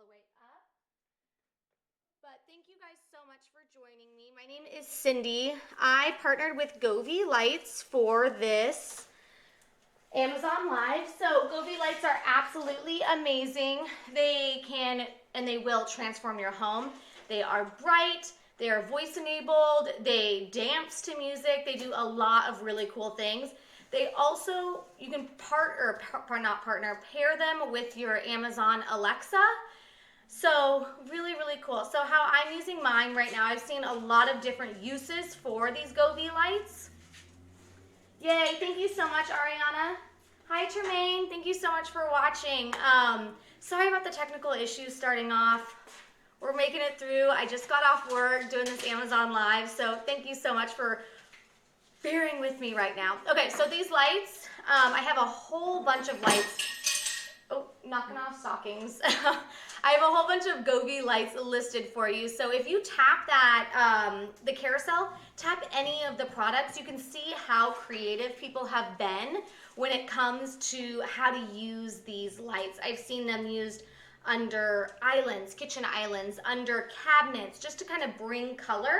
the way up. But thank you guys so much for joining me. My name is Cindy. I partnered with GOVEE Lights for this Amazon Live. So GOVEE lights are absolutely amazing. They can and they will transform your home. They are bright, they are voice enabled, they dance to music, they do a lot of really cool things. They also, you can pair them with your Amazon Alexa. So really, really cool. So how I'm using mine right now, I've seen a lot of different uses for these GOVEE lights. Yay, thank you so much, Ariana. Hi, Tremaine, thank you so much for watching. Sorry about the technical issues starting off. We're making it through. I just got off work doing this Amazon Live, so thank you so much for bearing with me right now. Okay, so these lights, I have a whole bunch of lights. Oh, knocking off stockings. I have a whole bunch of GOVEE lights listed for you. So if you tap that, the carousel, tap any of the products, you can see how creative people have been when it comes to how to use these lights. I've seen them used under islands, kitchen islands, under cabinets, just to kind of bring color.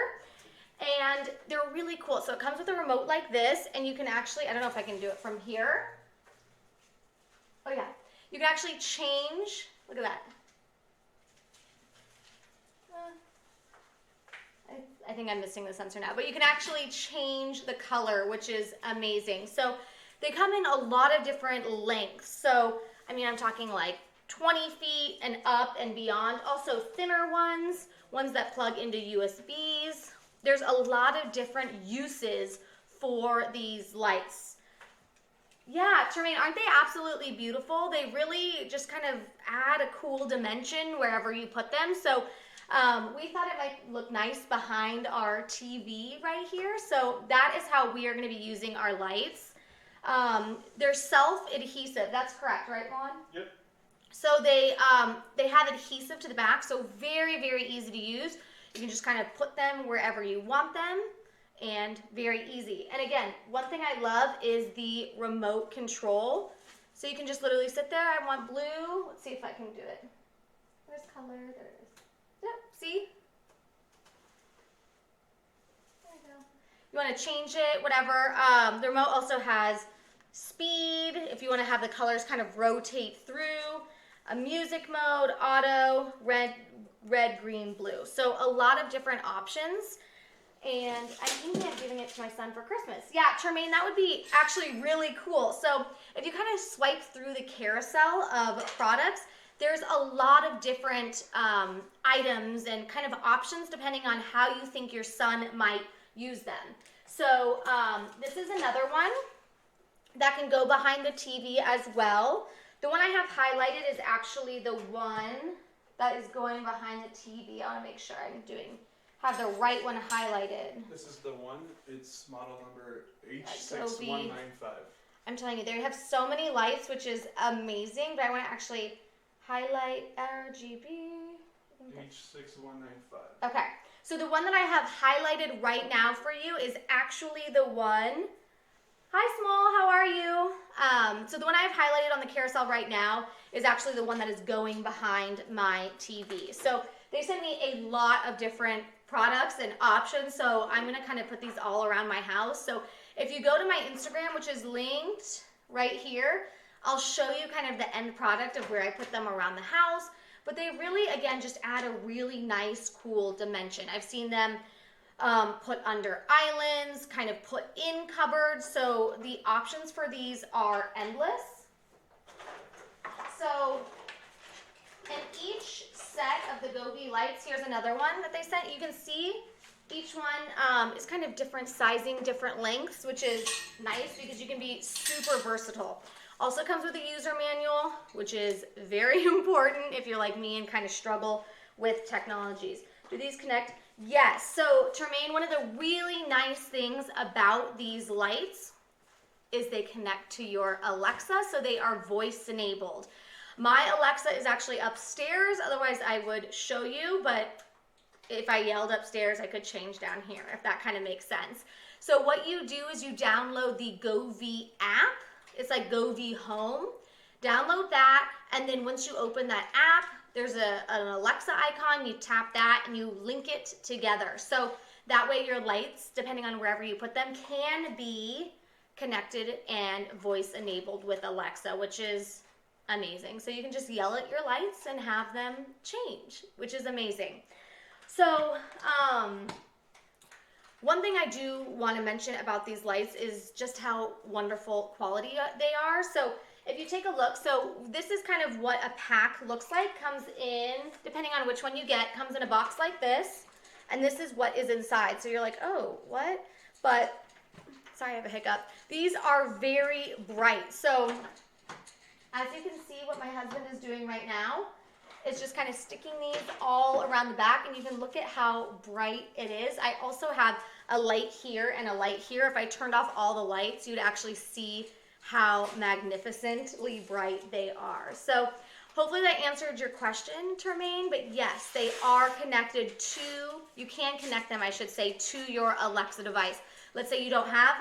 And they're really cool. So it comes with a remote like this, and you can actually, I don't know if I can do it from here. Oh yeah, you can actually change, look at that. I think I'm missing the sensor now, but you can actually change the color, which is amazing. So they come in a lot of different lengths. So, I mean, I'm talking like 20 feet and up and beyond. Also thinner ones, ones that plug into USBs. There's a lot of different uses for these lights. Yeah, Tremaine, aren't they absolutely beautiful? They really just kind of add a cool dimension wherever you put them. So we thought it might look nice behind our TV right here. So that is how we are going to be using our lights. They're self-adhesive. That's correct, right, Vaughn? Yep. So they have adhesive to the back, so very, very easy to use. You can just kind of put them wherever you want them, and very easy. And again, one thing I love is the remote control. So you can just literally sit there. I want blue. Let's see if I can do it. Where's color? There it is. Yep, see? There you go. You want to change it, whatever. The remote also has speed, if you want to have the colors kind of rotate through, a music mode, auto, red, green, blue. So a lot of different options. And I'm thinking of giving it to my son for Christmas. Yeah, Tremaine, that would be actually really cool. So if you kind of swipe through the carousel of products, there's a lot of different items and kind of options depending on how you think your son might use them. So this is another one that can go behind the TV as well. The one I have highlighted is actually the one that is going behind the TV. I want to make sure I'm have the right one highlighted. This is the one. It's model number H6195. I'm telling you, they have so many lights, which is amazing, but I want to actually highlight RGB. H6195. Okay, so the one that I have highlighted right now for you is actually the one. Hi, Small, how are you? So the one I have highlighted on the carousel right now is actually the one that is going behind my TV. So they sent me a lot of different products and options, so I'm gonna kind of put these all around my house. So if you go to my Instagram, which is linked right here, I'll show you kind of the end product of where I put them around the house. But they really, again, just add a really nice, cool dimension. I've seen them put under islands, kind of put in cupboards. So the options for these are endless. So in each set of the GOVEE lights, here's another one that they sent. You can see each one is kind of different sizing, different lengths, which is nice because you can be super versatile. Also comes with a user manual, which is very important if you're like me and kind of struggle with technologies. Do these connect? Yes. So Tremaine, one of the really nice things about these lights is they connect to your Alexa, so they are voice enabled. My Alexa is actually upstairs, otherwise I would show you, but if I yelled upstairs, I could change down here, if that kind of makes sense. So what you do is you download the GOVEE app. It's like GOVEE Home. Download that, and then once you open that app, there's an Alexa icon. You tap that and you link it together. So that way your lights, depending on wherever you put them, can be connected and voice enabled with Alexa, which is amazing. So you can just yell at your lights and have them change, which is amazing. So one thing I do want to mention about these lights is just how wonderful quality they are. So if you take a look, so this is kind of what a pack looks like. Comes in, depending on which one you get, comes in a box like this. And this is what is inside. So you're like, oh, what? But, sorry, I have a hiccup. These are very bright. So as you can see, what my husband is doing right now is just kind of sticking these all around the back, and you can look at how bright it is. I also have a light here and a light here. If I turned off all the lights, you'd actually see how magnificently bright they are. So hopefully that answered your question, Termaine, but yes, they are connected to, you can connect them, I should say, to your Alexa device. Let's say you don't have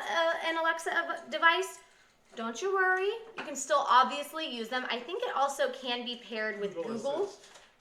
an Alexa device. Don't you worry. You can still obviously use them. I think it also can be paired with Google.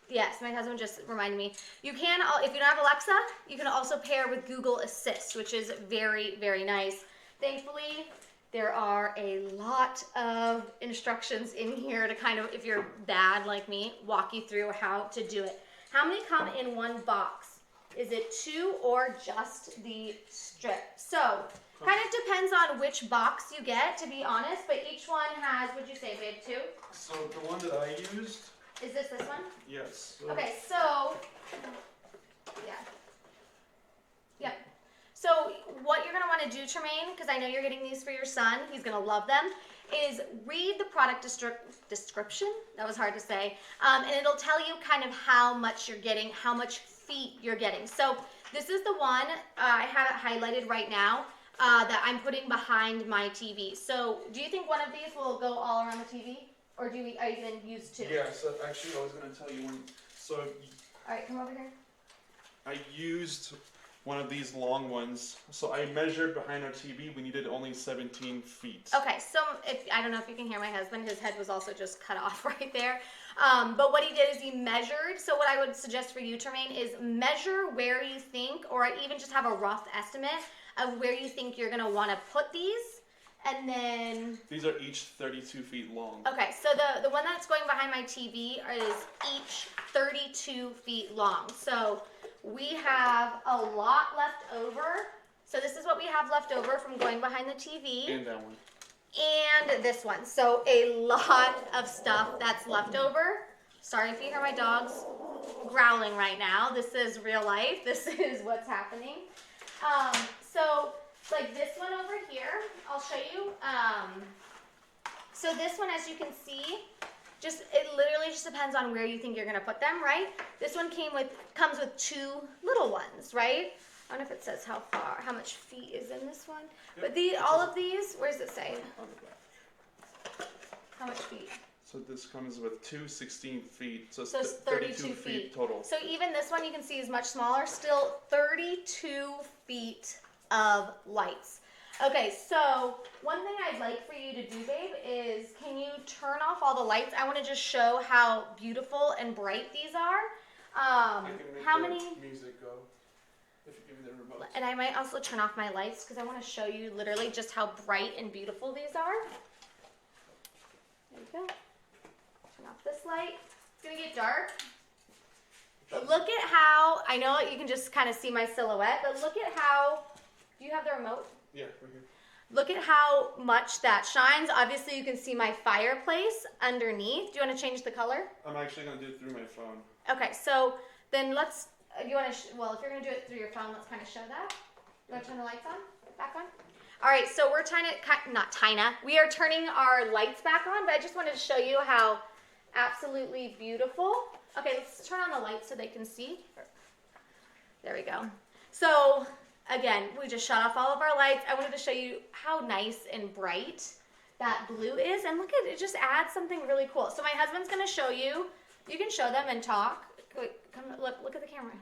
Yes, my husband just reminded me. You can, if you don't have Alexa, you can also pair with Google Assist, which is very, very nice. Thankfully, there are a lot of instructions in here to kind of, if you're bad like me, walk you through how to do it. How many come in one box? Is it 2 or just the strip? So, kind of depends on which box you get, to be honest, but each one has, what'd you say, babe, 2? So the one that I used. Is this one? Yes. Okay, so, yeah. Yep. So what you're going to want to do, Tremaine, because I know you're getting these for your son, he's going to love them, is read the product description. That was hard to say. And it'll tell you kind of how much you're getting, how much feet you're getting. So this is the one, I have it highlighted right now, that I'm putting behind my TV. So do you think one of these will go all around the TV? Or are you going to use 2? Yes, actually I was going to tell you one. So all right, come over here. I used one of these long ones. So I measured behind our TV. We needed only 17 feet. Okay, so I don't know if you can hear my husband. His head was also just cut off right there. But what he did is he measured. So what I would suggest for you, Termaine, is measure where you think, or even just have a rough estimate of where you think you're going to want to put these. And then... These are each 32 feet long. Okay, so the one that's going behind my TV is each 32 feet long. So we have a lot left over. So this is what we have left over from going behind the TV. And that one. And this one. So a lot of stuff that's left over. Sorry if you hear my dogs growling right now. This is real life. This is what's happening. So like this one over here, I'll show you. So this one, as you can see, it literally just depends on where you think you're gonna put them, right? This one comes with 2 little ones, right? I don't know if it says how much feet is in this one. But all of these, where does it say? How much feet? So this comes with 2 16 feet. So, So it's 32 feet total. So even this one you can see is much smaller. Still 32 feet of lights. Okay, so one thing I'd like for you to do, babe, is can you turn off all the lights? I want to just show how beautiful and bright these are. I can make How the many? music go if you give me the remote. And I might also turn off my lights because I want to show you literally just how bright and beautiful these are. There you go. Turn off this light. It's going to get dark. But look at how, I know you can just kind of see my silhouette, but look at how, do you have the remote? Yeah, right here. Look at how much that shines. Obviously you can see my fireplace underneath. Do you want to change the color? I'm actually going to do it through my phone. Okay, so then let's, you want to, well, if you're going to do it through your phone, let's kind of show that. You want to turn the lights on? Back on? All right, so we're we are turning our lights back on, but I just wanted to show you how absolutely beautiful. Okay, let's turn on the lights so they can see. There we go. So again, we just shut off all of our lights. I wanted to show you how nice and bright that blue is. And look at it, just adds something really cool. So my husband's gonna show you. You can show them and talk. Wait, come look at the camera.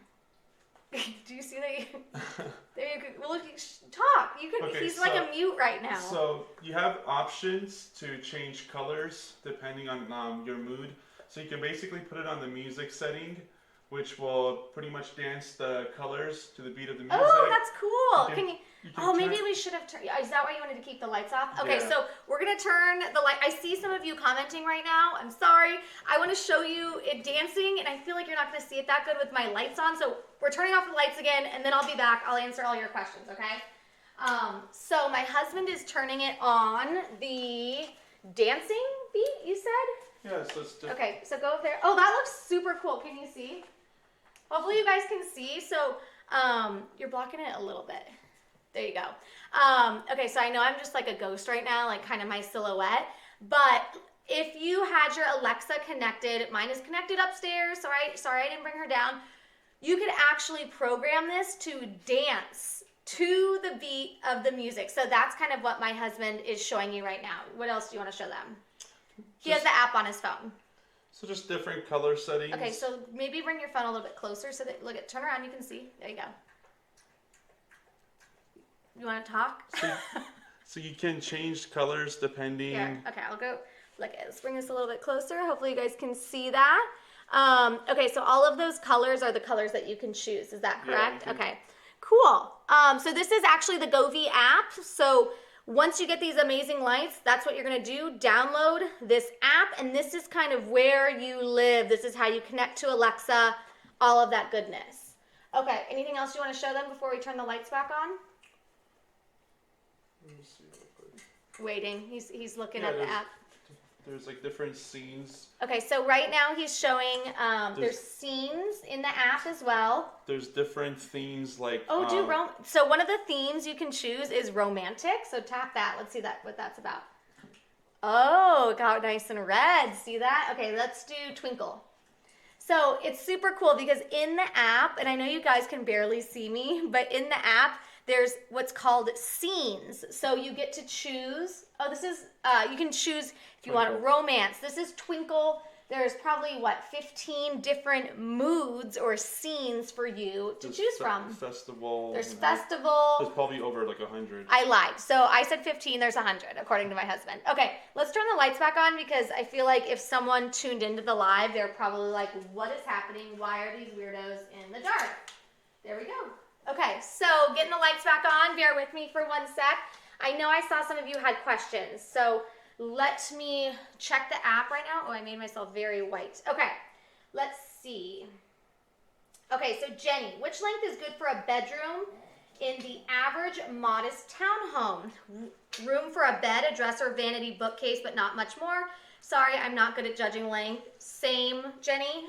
Do you see that? There you go. Well, look, talk. You can. Okay, he's like a mute right now. So you have options to change colors depending on your mood. So you can basically put it on the music setting, which will pretty much dance the colors to the beat of the music. Oh, that's cool. Can you? Oh, maybe we should have turned. Is that why you wanted to keep the lights off? Okay, Yeah. so we're gonna turn the light. I see some of you commenting right now. I'm sorry. I want to show you it dancing, and I feel like you're not gonna see it that good with my lights on. So we're turning off the lights again, and then I'll be back. I'll answer all your questions. Okay. So my husband is turning it on the dancing beat. You said. Yeah. So it's Okay. So go over there. Oh, that looks super cool. Can you see? Hopefully you guys can see. So you're blocking it a little bit. There you go. Okay, so I know I'm just like a ghost right now, like kind of my silhouette. But if you had your Alexa connected, mine is connected upstairs. Sorry, I didn't bring her down. You could actually program this to dance to the beat of the music. So that's kind of what my husband is showing you right now. What else do you want to show them? He has the app on his phone. So just different color settings. Okay, so maybe bring your phone a little bit closer so that, turn around, you can see. There you go. You want to talk? So you can change colors depending. Here, okay, I'll go. Let's bring this a little bit closer. Hopefully you guys can see that. Okay, so all of those colors are the colors that you can choose. Is that correct? Yeah, okay, cool. So this is actually the GOVEE app. So once you get these amazing lights, that's what you're gonna do. Download this app, and this is kind of where you live. This is how you connect to Alexa, all of that goodness. Okay, anything else you wanna show them before we turn the lights back on? Let me see real quick. Waiting, he's looking at the app. There's like different scenes. Okay, so right now he's showing, there's scenes in the app as well. There's different themes like. So one of the themes you can choose is romantic. So tap that. Let's see what that's about. Oh, it got nice and red. See that? Okay, let's do twinkle. So it's super cool because in the app, and I know you guys can barely see me, but in the app, there's what's called scenes. So you get to choose. Oh, this is, you can choose if you want romance. This is twinkle. There's probably, 15 different moods or scenes for you to choose from. Festival. There's festival. There's probably over like 100. I lied. So I said 15, there's 100, according to my husband. Okay, let's turn the lights back on because I feel like if someone tuned into the live, they're probably like, what is happening? Why are these weirdos in the dark? There we go. Okay, so getting the lights back on. Bear with me for 1 sec. I know I saw some of you had questions, so let me check the app right now. Oh, I made myself very white. Okay, let's see. Okay, so Jenny, which length is good for a bedroom in the average modest townhome? Room for a bed, a dresser, vanity, bookcase, but not much more. Sorry, I'm not good at judging length. Same, Jenny.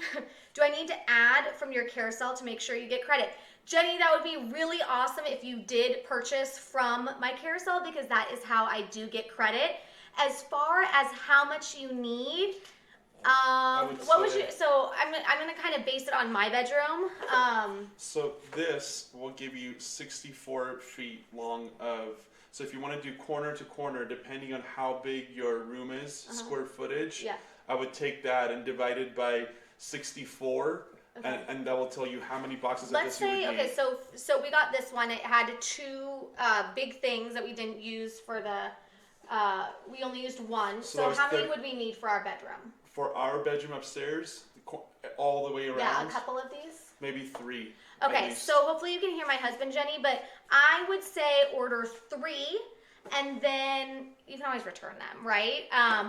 Do I need to add from your carousel to make sure you get credit? Jenny, that would be really awesome if you did purchase from my carousel because that is how I do get credit. As far as how much you need, what would you? So I'm gonna kind of base it on my bedroom. So this will give you 64 feet long of. So if you want to do corner to corner, depending on how big your room is, square footage, I would take that and divide it by 64. Okay. And that will tell you how many boxes of this you would need. Okay, so we got this one. It had 2 big things that we didn't use for the. We only used one. So how many would we need for our bedroom? For our bedroom upstairs, all the way around. Yeah, a couple of these. Maybe 3. Okay, so hopefully you can hear my husband, Jenny. But I would say order 3. And then you can always return them, right?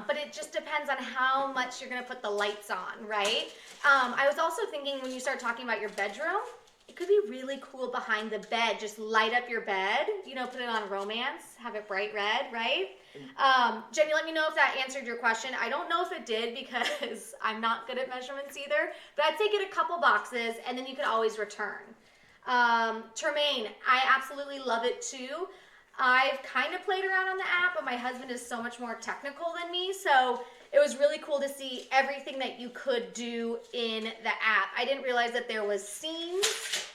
But it just depends on how much you're going to put the lights on, right? I was also thinking when you start talking about your bedroom, it could be really cool behind the bed. Just light up your bed, put it on romance, have it bright red, right? Jenny, let me know if that answered your question. I don't know if it did because I'm not good at measurements either, but I'd say get a couple boxes and then you can always return. Tremaine, I absolutely love it too. I've kind of played around on the app, but my husband is so much more technical than me, so it was really cool to see everything that you could do in the app. I didn't realize that there was scenes.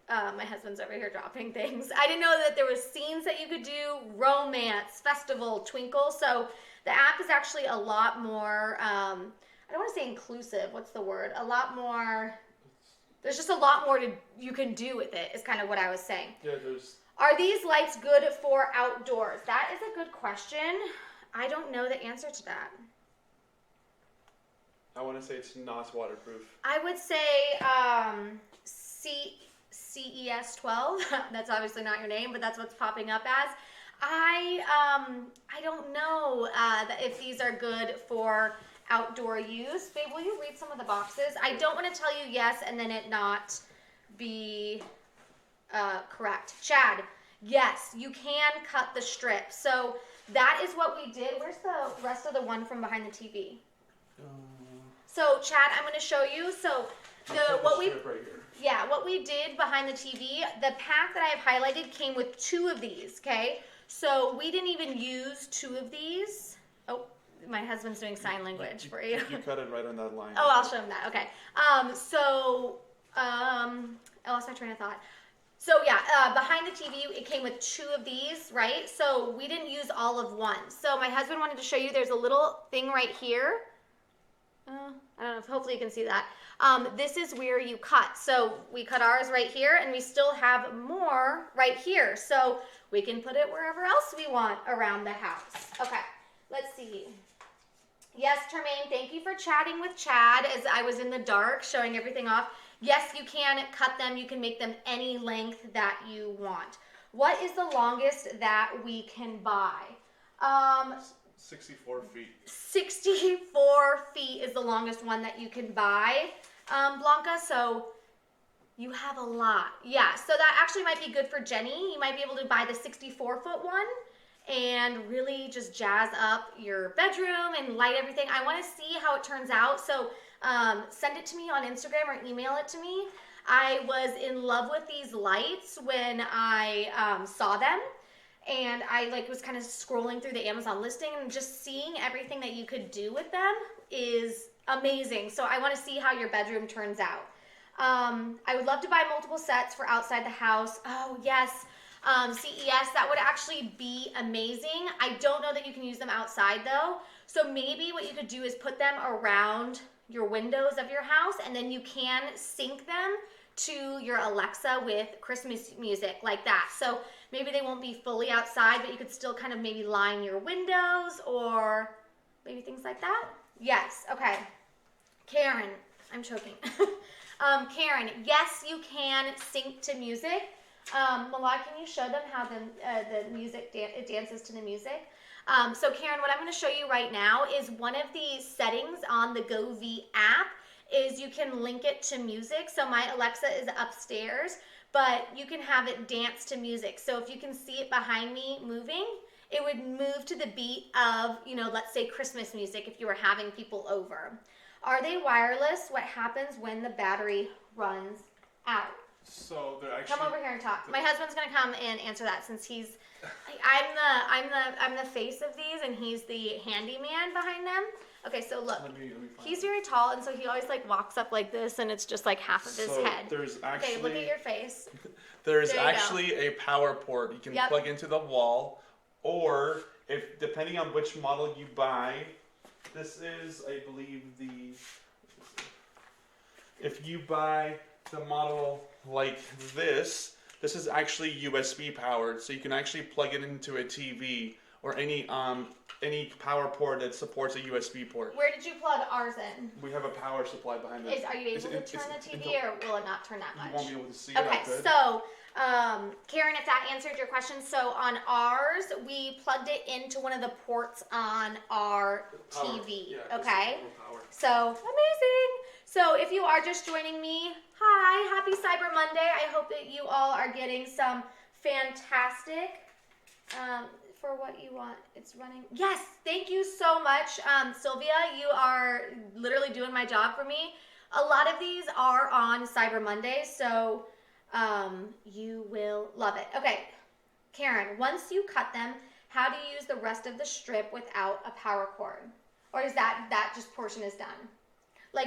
My husband's over here dropping things. I didn't know that there was scenes that you could do, romance, festival, twinkle, so the app is actually a lot more, I don't want to say inclusive, what's the word? A lot more, there's just a lot more you can do with it, is kind of what I was saying. Yeah, there's... Are these lights good for outdoors? That is a good question. I don't know the answer to that. I want to say it's not waterproof. I would say CES 12. That's obviously not your name, but that's what's popping up as. I don't know if these are good for outdoor use. Babe, will you read some of the boxes? I don't want to tell you yes and then it not be correct. Chad, yes, you can cut the strip. So that is what we did. Where's the rest of the one from behind the TV? So Chad, I'm going to show you. So what we did behind the TV, the pack that I have highlighted came with 2 of these, okay? So we didn't even use 2 of these. Oh, my husband's doing sign language for you. You cut it right on that line. Oh, I'll show him that. Okay. I lost my train of thought. So yeah, behind the TV, it came with 2 of these, right? So we didn't use all of one. So my husband wanted to show you, there's a little thing right here. I don't know if hopefully you can see that. This is where you cut. So we cut ours right here and we still have more right here. So we can put it wherever else we want around the house. Okay, let's see. Yes, Termaine, thank you for chatting with Chad as I was in the dark showing everything off. Yes, you can cut them. You can make them any length that you want. What is the longest that we can buy? 64 feet. 64 feet is the longest one that you can buy, Blanca. So you have a lot. Yeah, so that actually might be good for Jenny. You might be able to buy the 64-foot one and really just jazz up your bedroom and light everything. I want to see how it turns out. So send it to me on Instagram or email it to me. I was in love with these lights when I saw them. And I was kind of scrolling through the Amazon listing and just seeing everything that you could do with them is amazing. So I want to see how your bedroom turns out. I would love to buy multiple sets for outside the house. Oh yes, CES, that would actually be amazing. I don't know that you can use them outside though. So maybe what you could do is put them around your windows of your house and then you can sync them to your Alexa with Christmas music like that. So maybe they won't be fully outside, but you could still kind of maybe line your windows or maybe things like that. Yes, okay. Karen, I'm choking. Karen, yes, you can sync to music. Malad, can you show them how the music it dances to the music? So Karen, what I'm going to show you right now is one of the settings on the GOVEE app is you can link it to music. So my Alexa is upstairs, but you can have it dance to music. So if you can see it behind me moving, it would move to the beat of, let's say Christmas music if you were having people over. Are they wireless? What happens when the battery runs out? So they're actually... Come over here and talk. My husband's gonna come and answer that since he's, I'm the face of these and he's the handyman behind them. Okay, so look, he's very tall and so he always walks up like this and it's just half of his head. There's actually... Okay, look at your face. There's actually a power port you can plug into the wall, or depending on which model you buy, this is, I believe, if you buy the model like this is actually USB powered, so you can actually plug it into a TV or any power port that supports a USB port. Where did you plug ours in? We have a power supply behind it. Are you able to turn the TV or will it not turn that much? You won't be able to see okay, so Karen, if that answered your question, so on ours, we plugged it into one of the ports on our TV, okay? So, amazing! So if you are just joining me, hi, happy Cyber Monday. I hope that you all are getting some fantastic, for what you want. It's running. Yes, thank you so much, Sylvia. You are literally doing my job for me. A lot of these are on Cyber Monday, so you will love it. Okay, Karen, once you cut them, how do you use the rest of the strip without a power cord? Or is that just portion is done?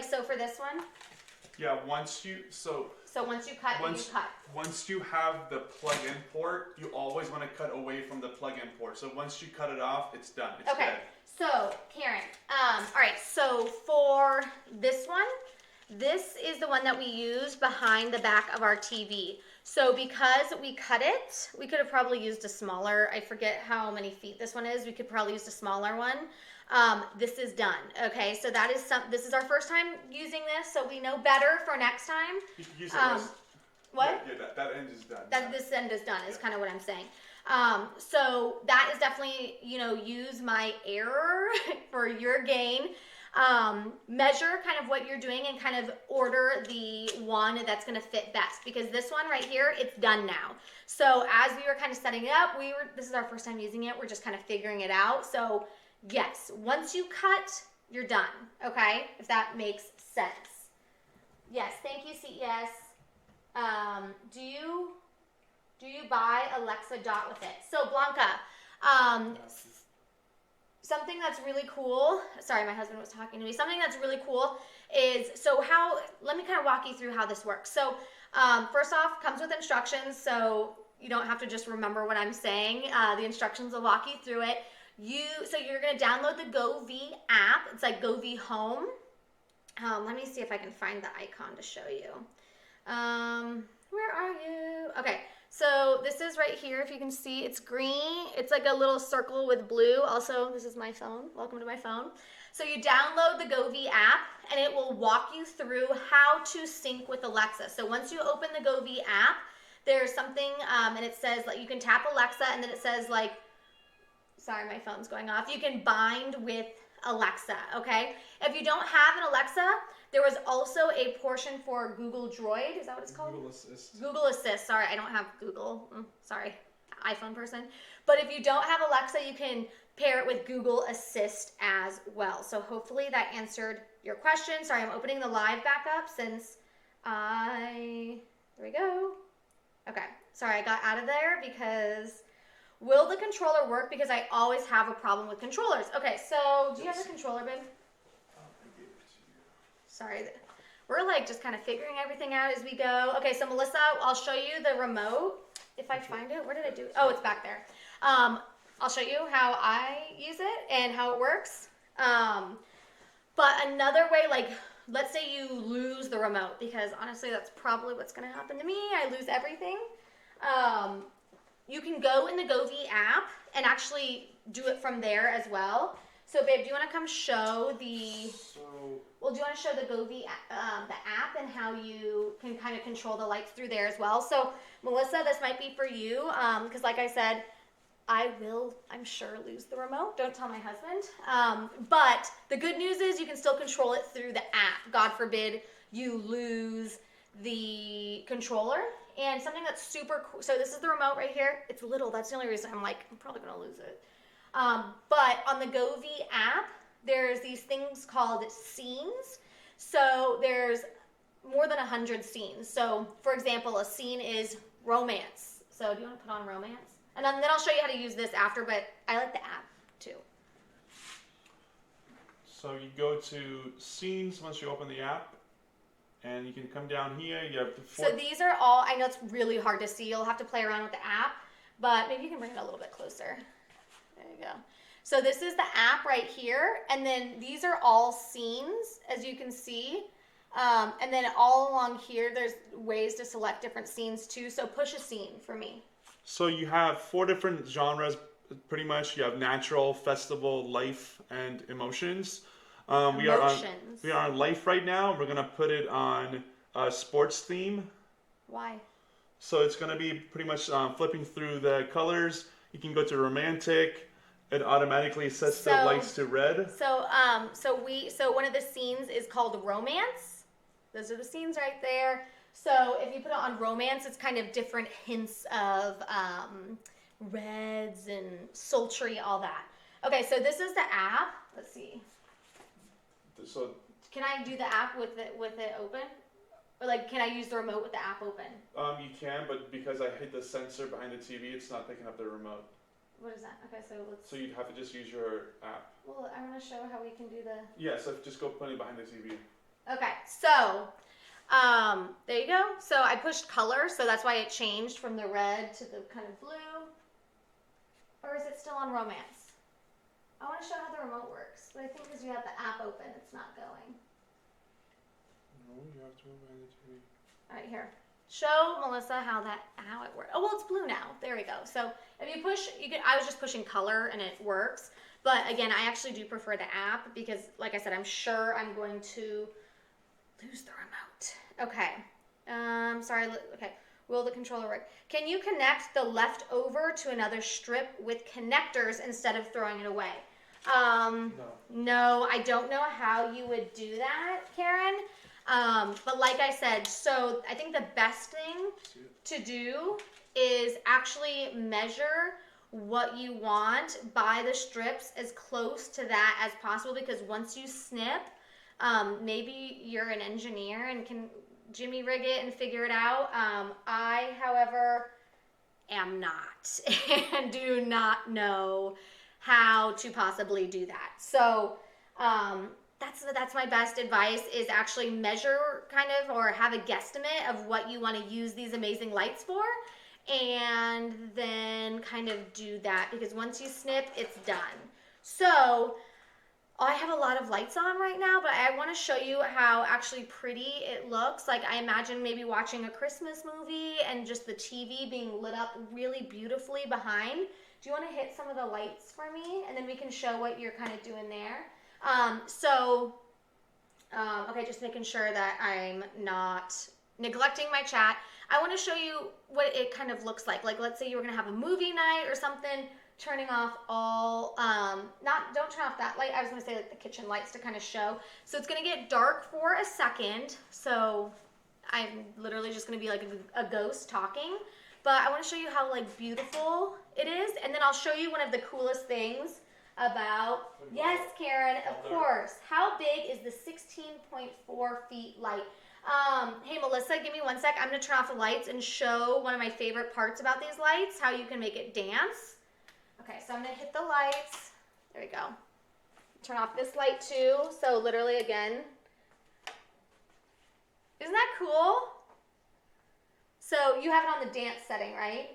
So for this one? Yeah, once you once you cut, you cut. Once you have the plug-in port, you always want to cut away from the plug-in port. So once you cut it off, it's done. It's okay. dead. So Karen, all right. So for this one, this is the one that we used behind the back of our TV. So because we cut it, we could have probably used a smaller. I forget how many feet this one is. We could probably use a smaller one. this is done. Okay, so this is our first time using this, so we know better for next time. You can use it. What? Yeah, that end is done. This end is done is kind of what I'm saying. So that is definitely, use my error for your gain. Measure kind of what you're doing and kind of order the one that's going to fit best, because this one right here, it's done now. So as we were kind of setting it up, this is our first time using it. We're just kind of figuring it out. So yes, once you cut, you're done. Okay. If that makes sense. Yes. Thank you, CES. Do you buy Alexa Dot with it? So Blanca, something that's really cool. Sorry, my husband was talking to me. Something that's really cool is, let me kind of walk you through how this works. So first off, comes with instructions, so you don't have to just remember what I'm saying. The instructions will walk you through it. So you're going to download the GOVEE app. It's like GOVEE Home. Let me see if I can find the icon to show you. Where are you? Okay, so this is right here. If you can see, it's green. It's like a little circle with blue. Also, this is my phone. Welcome to my phone. So you download the GOVEE app, and it will walk you through how to sync with Alexa. So once you open the GOVEE app, there's something, and it says, like, you can tap Alexa, and then it says, like, sorry, my phone's going off. You can bind with Alexa, okay? If you don't have an Alexa, there was also a portion for Google Droid. Is that what it's called? Google Assist. Google Assist. Sorry, I don't have Google. Sorry, iPhone person. But if you don't have Alexa, you can pair it with Google Assist as well. So hopefully that answered your question. Sorry, I'm opening the live back up since there we go. Okay, sorry, I got out of there because will the controller work? Because I always have a problem with controllers. Okay, so do you have a controller, babe? Sorry, we're like just kind of figuring everything out as we go. Okay, so Melissa, I'll show you the remote. If I find it, where did I do it? Oh, it's back there. I'll show you how I use it and how it works. But another way, like, let's say you lose the remote, because honestly, that's probably what's going to happen to me. I lose everything. You can go in the GOVEE app and actually do it from there as well. So, babe, do you want to come show do you want to show the GOVEE, the app, and how you can kind of control the lights through there as well? So, Melissa, this might be for you, because like I said, I will, I'm sure, lose the remote. Don't tell my husband. But the good news is you can still control it through the app. God forbid you lose the controller. And something that's super cool, so this is the remote right here. It's little, that's the only reason I'm like, I'm probably gonna lose it. But on the GOVEE app, there's these things called scenes. So there's more than 100 scenes. So for example, a scene is romance. So do you want to put on romance? And then I'll show you how to use this after, but I like the app too. So you go to scenes once you open the app, and you can come down here. You have the So these are all, I know it's really hard to see. You'll have to play around with the app, but maybe you can bring it a little bit closer. There you go. So this is the app right here, and then these are all scenes, as you can see. And then all along here, there's ways to select different scenes too. So push a scene for me. So you have 4 different genres, pretty much. You have natural, festival, life, and emotions. We are on life right now. We're gonna put it on sports theme. Why? So it's gonna be pretty much flipping through the colors. You can go to romantic. It automatically sets the lights to red. So one of the scenes is called romance. Those are the scenes right there. So if you put it on romance, it's kind of different hints of reds and sultry, all that. Okay, so this is the app. Let's see. So can I do the app with it open? Or like, can I use the remote with the app open? You can, but because I hit the sensor behind the TV, it's not picking up the remote. What is that? Okay, so let's... So you'd have to just use your app. Well, I want to show how we can do the... Yeah, so just go put it behind the TV. Okay, so, there you go. So I pushed color, so that's why it changed from the red to the kind of blue. Or is it still on romance? I want to show how the remote works, but I think because you have the app open, it's not going. No, you have to move behind the TV. All right, here. Show Melissa how it works. Oh, well, it's blue now. There we go. So if you push, I was just pushing color and it works. But again, I actually do prefer the app because, like I said, I'm sure I'm going to lose the remote. Okay. Sorry. Okay. Will the controller work? Can you connect the leftover to another strip with connectors instead of throwing it away? No. No, I don't know how you would do that, Karen. But like I said, so I think the best thing to do is actually measure what you want, buy the strips as close to that as possible, because once you snip, maybe you're an engineer and can jimmy rig it and figure it out. I, however, am not and do not know how to possibly do that. So that's my best advice, is actually measure kind of, or have a guesstimate of what you want to use these amazing lights for, and then kind of do that, because once you snip, it's done. So I have a lot of lights on right now, but I want to show you how actually pretty it looks. Like, I imagine maybe watching a Christmas movie and just the TV being lit up really beautifully behind. Do you want to hit some of the lights for me? And then we can show what you're kind of doing there. Okay, just making sure that I'm not neglecting my chat. I want to show you what it kind of looks like. Like, let's say you were going to have a movie night or something, turning off all, don't turn off that light. I was going to say like the kitchen lights to kind of show. So it's going to get dark for a second. So I'm literally just going to be like a ghost talking. But I want to show you how like beautiful it is. And then I'll show you one of the coolest things about, yes, Karen, of course. How big is the 16.4 feet light? Hey, Melissa, give me 1 sec. I'm going to turn off the lights and show one of my favorite parts about these lights, how you can make it dance. Okay, so I'm going to hit the lights. There we go. Turn off this light too. So literally again. Isn't that cool? So you have it on the dance setting, right?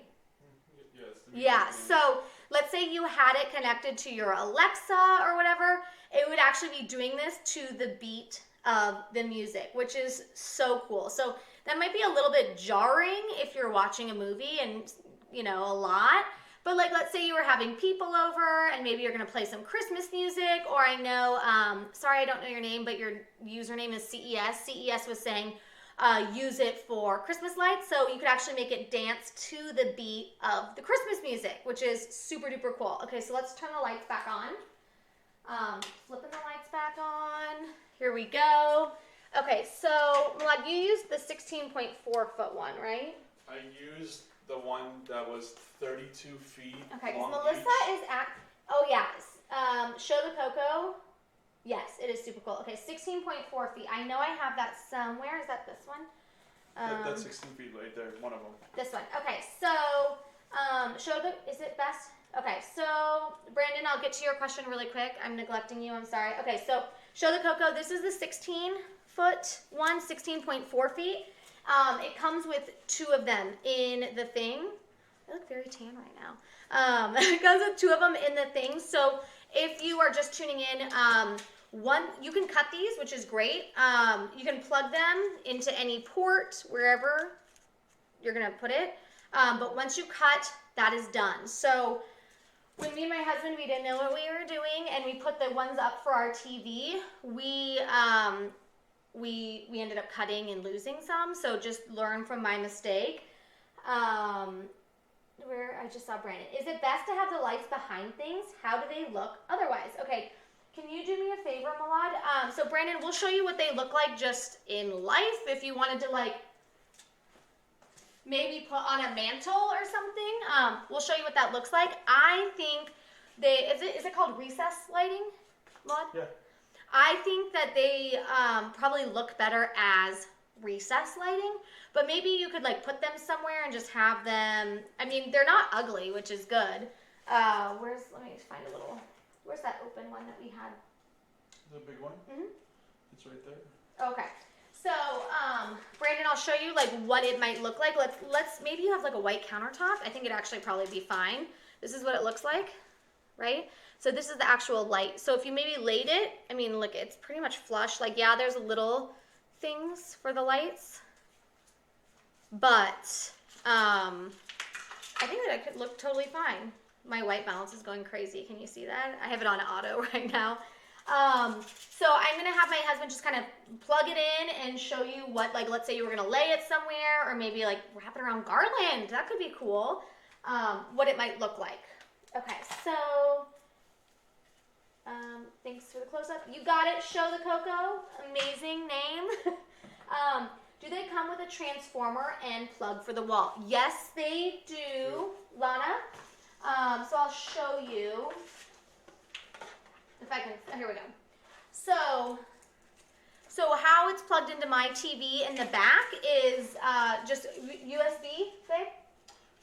Yes. Yeah, so let's say you had it connected to your Alexa or whatever. It would actually be doing this to the beat of the music, which is so cool. So that might be a little bit jarring if you're watching a movie and, you know, a lot. But like, let's say you were having people over and maybe you're going to play some Christmas music, or I know, sorry, I don't know your name, but your username is CES. CES was saying, use it for Christmas lights. So you could actually make it dance to the beat of the Christmas music, which is super duper cool. Okay, so let's turn the lights back on. Flipping the lights back on. Here we go. Okay, so Milad, you used the 16.4 foot one, right? I used the one that was 32 feet Okay, because long Melissa each. is at, oh yes, show the Coco. Yes, it is super cool. Okay, 16.4 feet. I know I have that somewhere. Is that this one? That's 16 feet right there, one of them. This one. Okay, so show the, is it best? Okay, so Brandon, I'll get to your question really quick. I'm neglecting you, I'm sorry. Okay, so show the Coco. This is the 16 foot one, 16.4 feet. It comes with two of them in the thing. I look very tan right now. It comes with two of them in the thing. So if you are just tuning in, one, you can cut these, which is great. You can plug them into any port, wherever you're gonna put it. But once you cut, that is done. So when me and my husband, we didn't know what we were doing, and we put the ones up for our TV, we ended up cutting and losing some. So just learn from my mistake. Where I just saw Brandon. Is it best to have the lights behind things? How do they look otherwise? Okay, can you do me a favor, Milad? So Brandon, we'll show you what they look like just in life. If you wanted to like maybe put on a mantle or something, we'll show you what that looks like. I think is it called recess lighting, Milad? Yeah. I think that they probably look better as recess lighting, but maybe you could like put them somewhere and just have them. I mean, they're not ugly, which is good. Let me find a little, where's that open one that we had? The big one? Mm-hmm. It's right there. Okay. So, Brandon, I'll show you like what it might look like. Let's maybe you have like a white countertop. I think it'd actually probably be fine. This is what it looks like, right? So this is the actual light. So if you maybe laid it, I mean, look, it's pretty much flush. Like, yeah, there's little things for the lights, but I think that it could look totally fine. My white balance is going crazy. Can you see that? I have it on auto right now. So I'm going to have my husband just kind of plug it in and show you what, like, let's say you were going to lay it somewhere or maybe like wrap it around garland. That could be cool. What it might look like. Okay, so thanks for the close-up. You got it. Show the Coco. Amazing name. Do they come with a transformer and plug for the wall? Yes, they do, Lana. So I'll show you. If I can, here we go. So how it's plugged into my TV in the back is just USB, babe?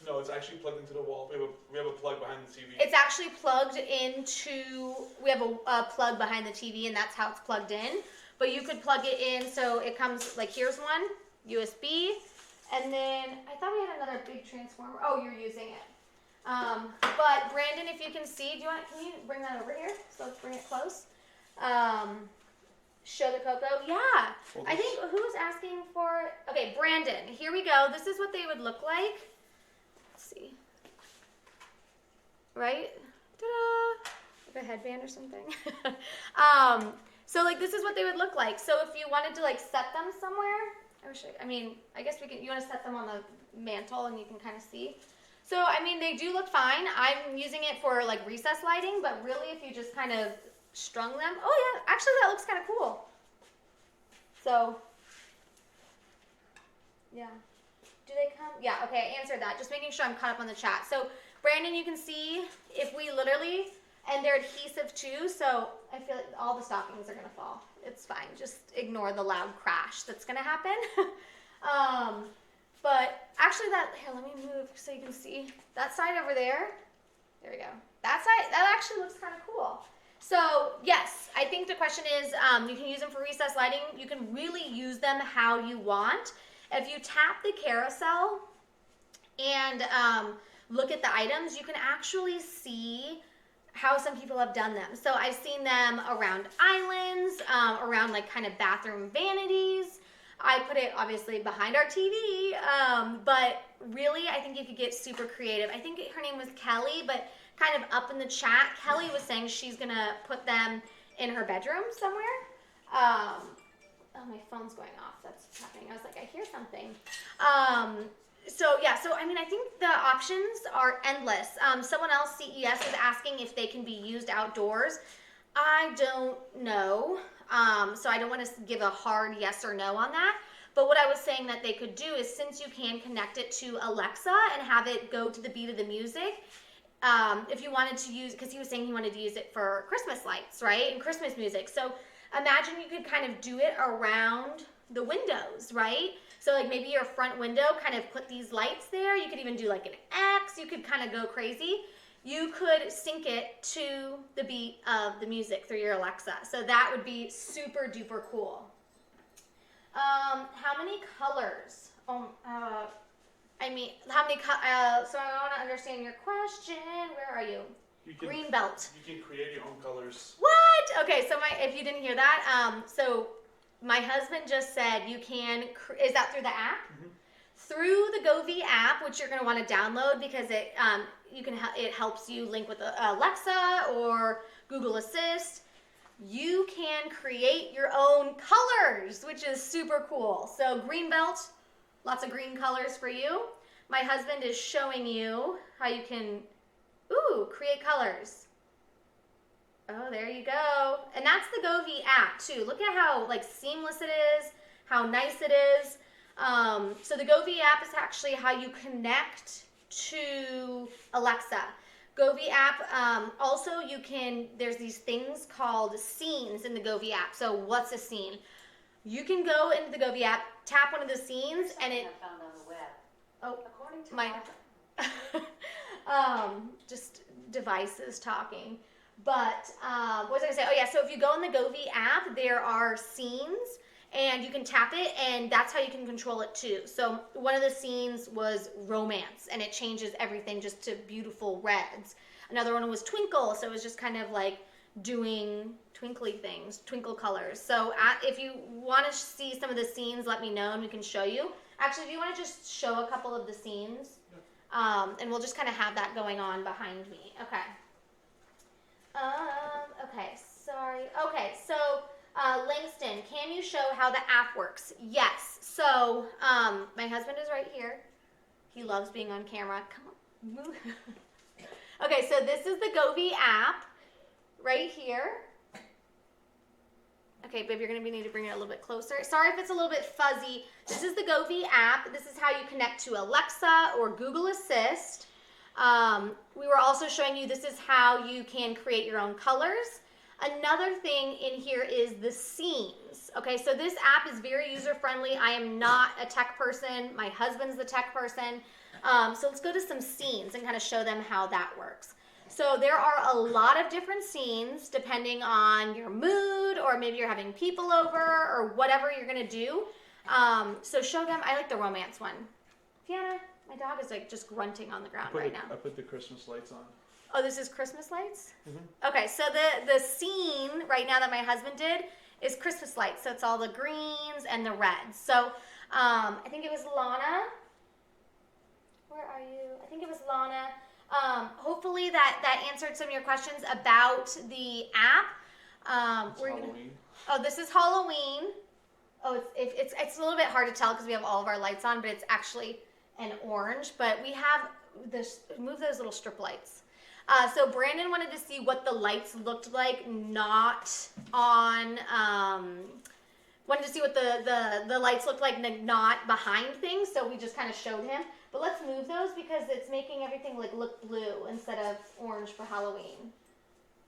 No, it's actually plugged into the wall. We have a plug behind the TV. It's actually plugged into, we have a plug behind the TV and that's how it's plugged in. But you could plug it in so it comes, like here's one, USB. And then, I thought we had another big transformer. Oh, you're using it. But Brandon, if you can see, can you bring that over here? So let's bring it close. Show the Coco. Yeah. I think, who was asking for, okay, Brandon, here we go. This is what they would look like. Let's see. Right? Ta-da! Like a headband or something. So like this is what they would look like. So if you wanted to like set them somewhere, I guess you want to set them on the mantle and you can kind of see. So, I mean, they do look fine. I'm using it for like recess lighting, but really if you just kind of strung them, oh yeah, actually that looks kind of cool. So, yeah. Do they come? Yeah, okay, I answered that. Just making sure I'm caught up on the chat. So, Brandon, you can see if we literally, and they're adhesive too, so I feel like all the stockings are going to fall. It's fine. Just ignore the loud crash that's going to happen. But actually here, let me move so you can see. That side over there, there we go. That side, that actually looks kind of cool. So yes, I think the question is, you can use them for recess lighting. You can really use them how you want. If you tap the carousel and look at the items, you can actually see how some people have done them. So I've seen them around islands, around like kind of bathroom vanities. I put it obviously behind our TV, but really I think you could get super creative. I think her name was Kelly, but kind of up in the chat, Kelly was saying she's gonna put them in her bedroom somewhere. Oh, my phone's going off. That's happening. I was like, I hear something. So yeah, so I mean, I think the options are endless. Someone else, CES, is asking if they can be used outdoors. I don't know. So I don't want to give a hard yes or no on that. But what I was saying that they could do is, since you can connect it to Alexa and have it go to the beat of the music, if you wanted to use, because he was saying he wanted to use it for Christmas lights, right? And Christmas music. So imagine you could kind of do it around the windows, right? So like maybe your front window, kind of put these lights there. You could even do like an X. You could kind of go crazy. You could sync it to the beat of the music through your Alexa. So that would be super duper cool. How many colors? I mean, how many, so I want to understand your question. Where are you? Green belt. You can create your own colors. What? Okay, so if you didn't hear that, so my husband just said you can, is that through the app? Mm-hmm. Through the GOVEE app, which you're going to want to download because it helps you link with Alexa or Google Assist. You can create your own colors, which is super cool. So green belt, lots of green colors for you. My husband is showing you how you can, create colors. Oh, there you go. And that's the GOVEE app too. Look at how like seamless it is, how nice it is. So the GOVEE app is actually how you connect to Alexa. GOVEE app, also there's these things called scenes in the GOVEE app. So what's a scene? You can go into the GOVEE app, tap one of the scenes, and it... I found on the web. Oh, according to just devices talking. But what was I gonna say? Oh yeah, so if you go in the GOVEE app, there are scenes, and you can tap it, and that's how you can control it too. So one of the scenes was romance, and it changes everything just to beautiful reds. Another one was twinkle, so it was just kind of like doing twinkly things, twinkle colors. So if you want to see some of the scenes, let me know, and we can show you. Actually, if you want to just show a couple of the scenes, And we'll just kind of have that going on behind me. Okay. Okay, sorry. Okay, so Langston, can you show how the app works? Yes. So my husband is right here. He loves being on camera. Come on, move. Okay, so this is the GOVEE app right here. Okay, babe, you're going to need to bring it a little bit closer. Sorry if it's a little bit fuzzy. This is the GOVEE app. This is how you connect to Alexa or Google Assist. We were also showing you this is how you can create your own colors. Another thing in here is the scenes. Okay, so this app is very user-friendly. I am not a tech person. My husband's the tech person. So let's go to some scenes and kind of show them how that works. So there are a lot of different scenes depending on your mood, or maybe you're having people over or whatever you're going to do. So show them. I like the romance one. Fiona, my dog is like just grunting on the ground right now. I put the Christmas lights on. Oh, this is Christmas lights? Mm-hmm. Okay, so the scene right now that my husband did is Christmas lights. So it's all the greens and the reds. So I think it was Lana. Where are you? I think it was Lana. Hopefully that answered some of your questions about the app. It's Halloween. This is Halloween. Oh, it's a little bit hard to tell because we have all of our lights on, but it's actually an orange. But we have this. Move those little strip lights. So Brandon wanted to see what the lights looked like, not on. Wanted to see what the lights looked like, not behind things. So we just kind of showed him. But let's move those because it's making everything like look blue instead of orange for Halloween.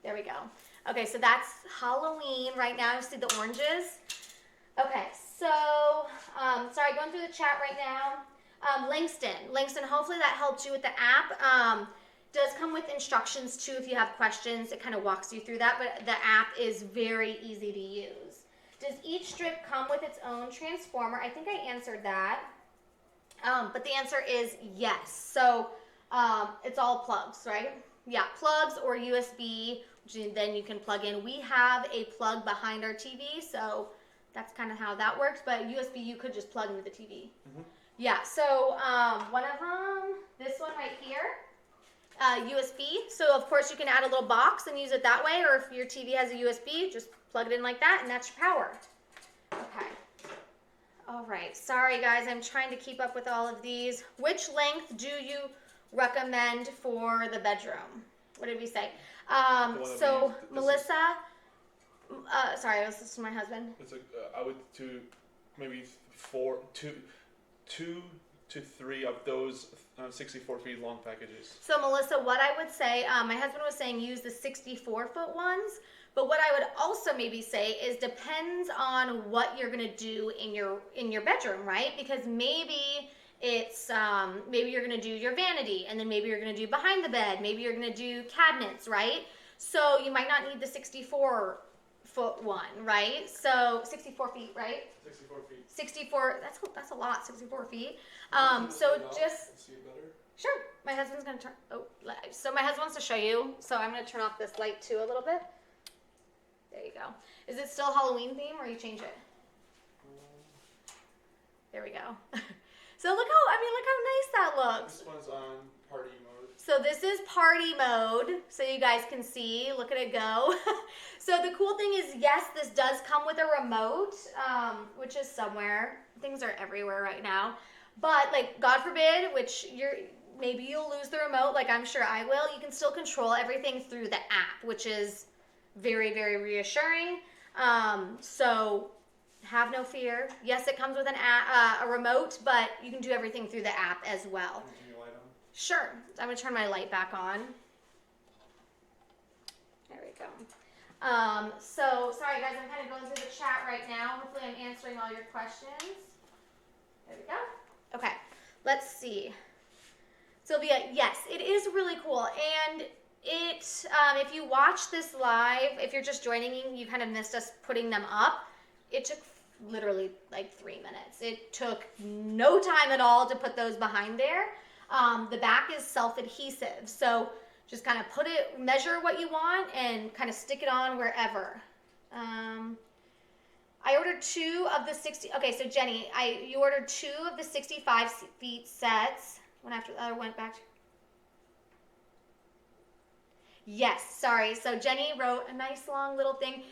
There we go. Okay, so that's Halloween right now. You see the oranges? Okay, so, sorry, going through the chat right now. Langston, hopefully that helped you with the app. Does come with instructions too if you have questions. It kind of walks you through that, but the app is very easy to use. Does each strip come with its own transformer? I think I answered that. But the answer is yes. So it's all plugs, right? Yeah, plugs or USB, which then you can plug in. We have a plug behind our TV, so that's kind of how that works. But USB, you could just plug into the TV. Mm-hmm. Yeah, so one of them, this one right here, USB. So of course you can add a little box and use it that way, or if your TV has a USB, just plug it in like that, and that's your power. Okay. All right, sorry guys, I'm trying to keep up with all of these. Which length do you recommend for the bedroom? What did we say? So Melissa, sorry, this is my husband. It's I would do maybe two to three of those 64 feet long packages. So Melissa, what I would say, my husband was saying use the 64-foot ones. But what I would also maybe say is depends on what you're gonna do in your bedroom, right? Because maybe it's maybe you're gonna do your vanity, and then maybe you're gonna do behind the bed, maybe you're gonna do cabinets, right? So you might not need the 64-foot one, right? So 64 feet, right? 64 feet. 64. That's a lot. 64 feet. So just. See it better? Sure. My husband's gonna turn. Oh, so my husband wants to show you. So I'm gonna turn off this light too a little bit. There you go. Is it still Halloween theme or you change it? There we go. So look how nice that looks. This one's on party mode. So this is party mode, so you guys can see. Look at it go. So the cool thing is, yes, this does come with a remote, which is somewhere. Things are everywhere right now. But like, God forbid, maybe you'll lose the remote, like I'm sure I will. You can still control everything through the app, which is very, very reassuring. So have no fear. Yes, it comes with a remote, but you can do everything through the app as well. Turn your light on? Sure. I'm going to turn my light back on. There we go. So, sorry guys, I'm kind of going through the chat right now. Hopefully I'm answering all your questions. There we go. Okay, let's see. Sylvia, yes, it is really cool. And if you watch this live, if you're just joining me, you kind of missed us putting them up. It took literally like 3 minutes. It took no time at all to put those behind there. The back is self-adhesive, so just kind of measure what you want and kind of stick it on wherever. I ordered 2 of the 60. Okay, so Jenny, you ordered 2 of the 65 feet sets. One after the other went back to... Yes, sorry. So Jenny wrote a nice long little thing.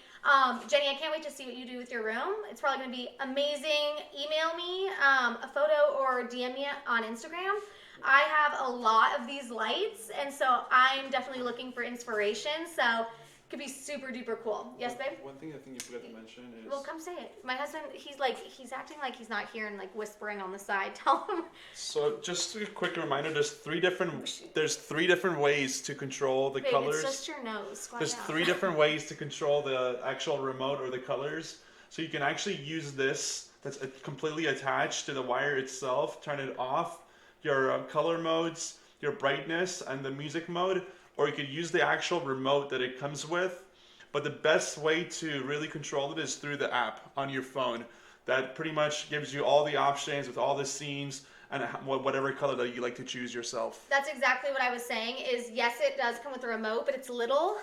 Jenny, I can't wait to see what you do with your room. It's probably going to be amazing. Email me a photo or DM me on Instagram. I have a lot of these lights, and so I'm definitely looking for inspiration. So it could be super duper cool. Yes, babe? One thing I think you forgot to mention is... Well, come say it. My husband, he's acting like he's not here and like whispering on the side. Tell him. So just a quick reminder, there's three different ways to control the Babe, colors. It's just your nose. Squat There's down. 3 different ways to control the actual remote or the colors. So you can actually use this that's completely attached to the wire itself, turn it off, your color modes, your brightness, and the music mode, or you could use the actual remote that it comes with. But the best way to really control it is through the app on your phone. That pretty much gives you all the options with all the scenes and whatever color that you like to choose yourself. That's exactly what I was saying is, yes, it does come with a remote, but it's little.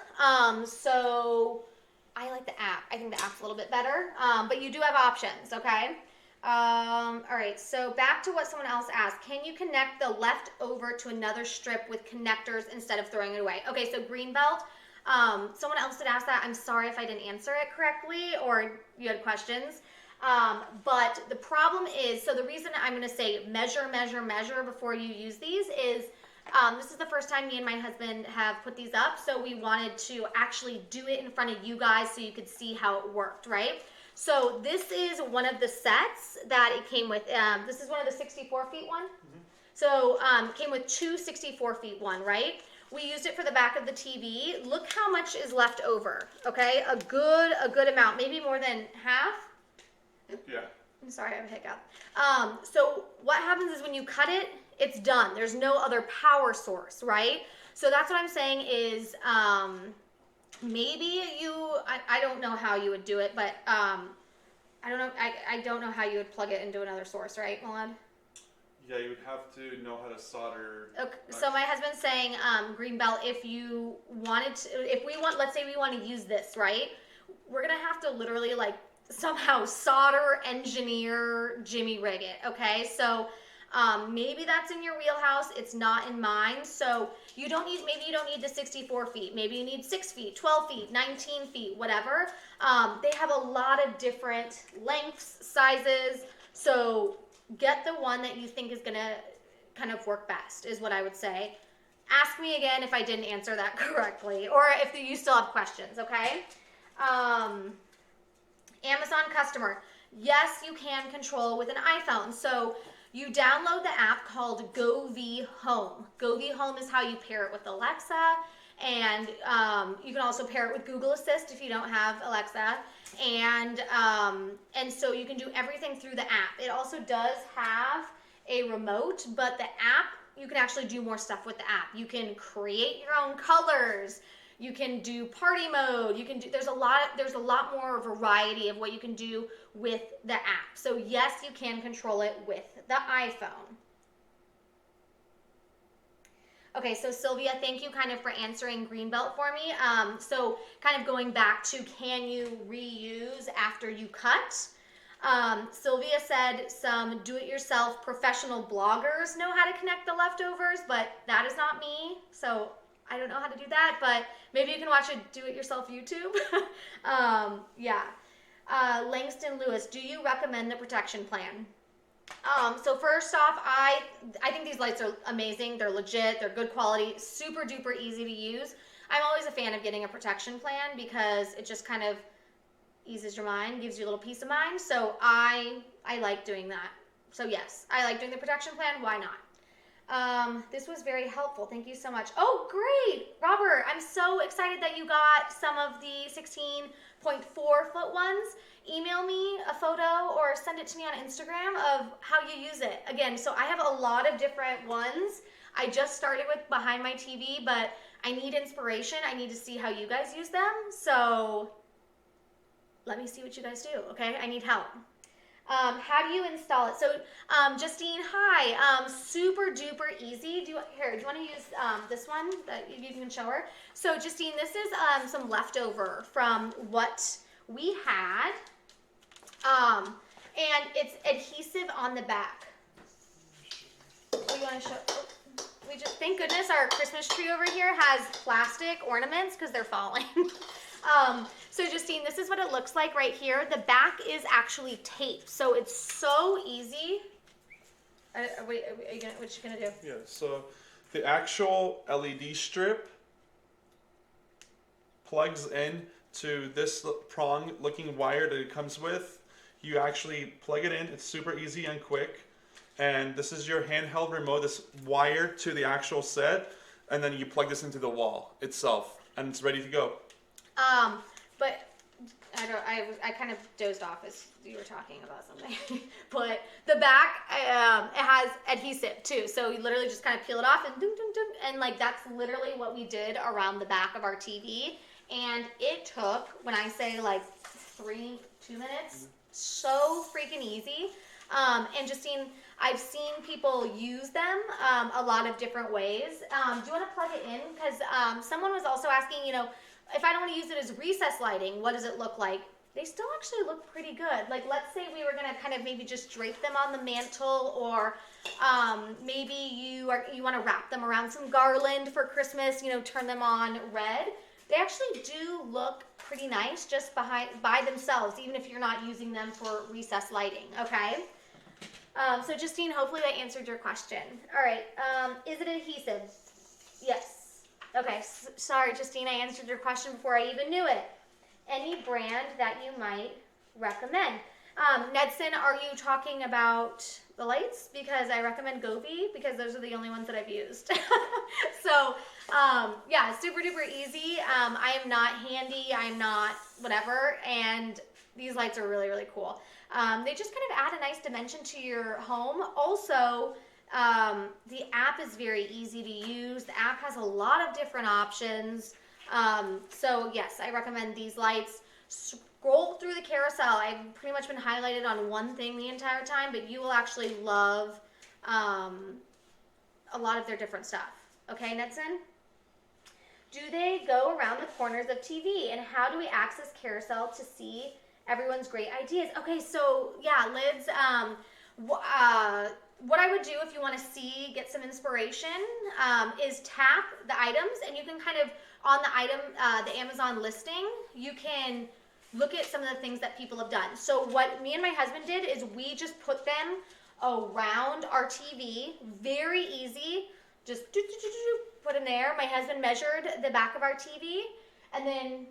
So I like the app. I think the app's a little bit better. But you do have options, okay? All right, so back to what someone else asked. Can you connect the leftover to another strip with connectors instead of throwing it away? Okay, so Greenbelt, someone else had asked that. I'm sorry if I didn't answer it correctly or you had questions. But the problem is, so the reason I'm going to say measure before you use these is this is the first time me and my husband have put these up, so we wanted to actually do it in front of you guys so you could see how it worked, right? So this is one of the sets that it came with. This is one of the 64 feet one. Mm-hmm. So it came with 2 64 feet one, right? We used it for the back of the TV. Look how much is left over, okay? A good amount, maybe more than half. Yeah. I'm sorry, I have a hiccup. So what happens is when you cut it, it's done. There's no other power source, right? So that's what I'm saying is maybe I don't know how you would do it, but I don't know how you would plug it into another source, right, Milan? Yeah, you would have to know how to solder. Okay, so my husband's saying, Greenbelt, if you wanted to, let's say we want to use this, right? We're going to have to literally like somehow solder, engineer, jimmy rig it, okay? So maybe that's in your wheelhouse. It's not in mine. So maybe you don't need the 64 feet. Maybe you need 6 feet, 12 feet, 19 feet, whatever. They have a lot of different lengths, sizes. So get the one that you think is going to kind of work best is what I would say. Ask me again if I didn't answer that correctly or if you still have questions, okay? Amazon customer. Yes, you can control with an iPhone. So you download the app called GOVEE Home. GOVEE Home is how you pair it with Alexa, and you can also pair it with Google Assist if you don't have Alexa, and so you can do everything through the app. It also does have a remote, but the app, you can actually do more stuff with the app. You can create your own colors. You can do party mode. You can do, there's a lot more variety of what you can do with the app. So yes, you can control it with the iPhone. Okay, so Sylvia, thank you kind of for answering Greenbelt for me. So kind of going back to, can you reuse after you cut? Sylvia said some do-it-yourself professional bloggers know how to connect the leftovers, but that is not me. So I don't know how to do that, but maybe you can watch a do-it-yourself YouTube. Yeah. Langston Lewis, do you recommend the protection plan? So first off, I think these lights are amazing. They're legit. They're good quality. Super duper easy to use. I'm always a fan of getting a protection plan because it just kind of eases your mind, gives you a little peace of mind. So I like doing that. So yes, I like doing the protection plan. Why not? This was very helpful. Thank you so much. Oh, great. Robert, I'm so excited that you got some of the 16.4 foot ones. Email me a photo or send it to me on Instagram of how you use it. Again, so I have a lot of different ones. I just started with behind my TV, but I need inspiration. I need to see how you guys use them. So let me see what you guys do, okay? I need help. How do you install it? So, Justine, hi. Super duper easy. Do you want to use this one that you can show her? So, Justine, this is some leftover from what we had, and it's adhesive on the back. Will you want to show? Oh, we just, thank goodness our Christmas tree over here has plastic ornaments because they're falling. So Justine, this is what it looks like right here. The back is actually taped, so it's so easy. What you gonna do? Yeah, so the actual LED strip plugs in to this prong looking wire that it comes with. You actually plug it in, it's super easy and quick. And this is your handheld remote, this wire to the actual set, and then you plug this into the wall itself, and it's ready to go. But I kind of dozed off as you were talking about something. But the back, it has adhesive too. So you literally just kind of peel it off and dum, dum, dum, and like that's literally what we did around the back of our TV. And it took, when I say like 2 minutes, so freaking easy. And Justine, I've seen people use them a lot of different ways. Do you want to plug it in? Because someone was also asking, you know, if I don't want to use it as recess lighting, what does it look like? They still actually look pretty good. Like, let's say we were going to kind of maybe just drape them on the mantle, or maybe you want to wrap them around some garland for Christmas, you know, turn them on red. They actually do look pretty nice just by themselves, even if you're not using them for recess lighting, okay? So Justine, hopefully that answered your question. All right, is it adhesive? Yes. Okay, sorry Justine, I answered your question before I even knew it. Any brand that you might recommend? Nedson, are you talking about the lights? Because I recommend GOVEE, because those are the only ones that I've used. So, yeah, super duper easy. I am not handy, I'm not whatever, and these lights are really, really cool. They just kind of add a nice dimension to your home. Also, the app is very easy to use. The app has a lot of different options. So yes, I recommend these lights. Scroll through the carousel. I've pretty much been highlighted on one thing the entire time, but you will actually love a lot of their different stuff. Okay, Nedson? Do they go around the corners of TV? And how do we access carousel to see everyone's great ideas? Okay, so yeah, lids. What I would do if you want to get some inspiration, is tap the items, and you can kind of, on the item, the Amazon listing, you can look at some of the things that people have done. So what me and my husband did is we just put them around our TV, very easy, just put them there. My husband measured the back of our TV, and then